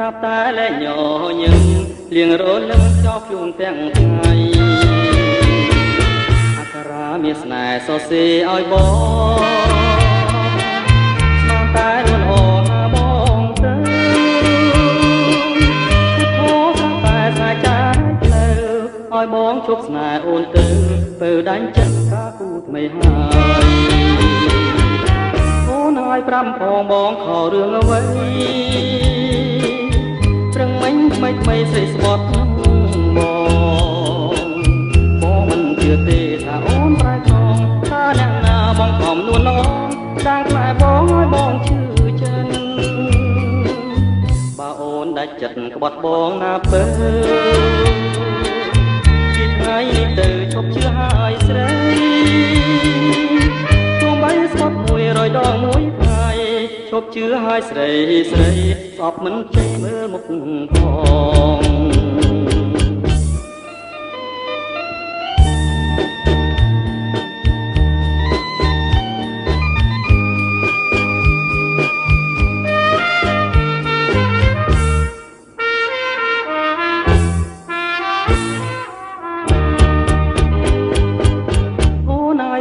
រាប់តែលែងញញឹមលៀងរលឹងចោលខ្លួនទាំងថ្ងៃអក្សរាមានស្នេហ៍សរសេរឲ្យបងស្មានតែនួនអងណាបងទៅធោះតែស្នេហ៍ចាស់ផ្លូវឲ្យបងជប់ស្នេហ៍អូនទៅពើដាញ់ចិត្តការគូថ្មីហើយអូនឲ្យប្រាំផងបងខករឿងអ្វីព្រឹងមិញថ្មីស្រីស្បត់បងមិនជឿទេថាអូនប្រែខំថាអ្នកណាបងខំនួនអងដាំងខ្លែបងឲ្យបងជឿចិនបើអូនដាច់ចិត្តក្បត់បងណាពើពីថ្ងៃនេះទៅឈប់ជឿហើយស្រីទោះបីស្បត់100 ដងមួយថ្ងៃឈប់ជឿហើយស្រីស្អប់មិនចេះមើលមុខផង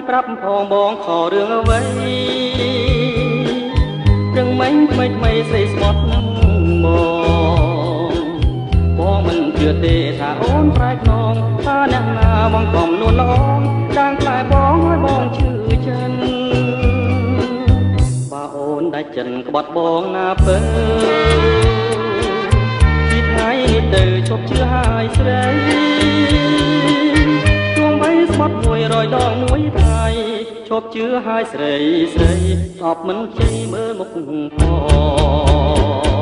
ប្រាប់ផងបងខករឿងអ្វីរឿងមិញថ្មីស្រីស្បត់នឹងបងមិនជឿទេថាអូនប្រែខ្នងថាអ្នកណាបងខំនួនអងដាំងខ្លែបងឲ្យបងជឿចិនបើអូនដាច់ចិនក្បត់បងណាពើពីថ្ងៃនេះទៅឈប់ជឿហើយស្រីស្បត់100 ដងមួយថ្ងៃឈប់ជឿហើយស្រីស្អប់មិនចេះមើលមុខផង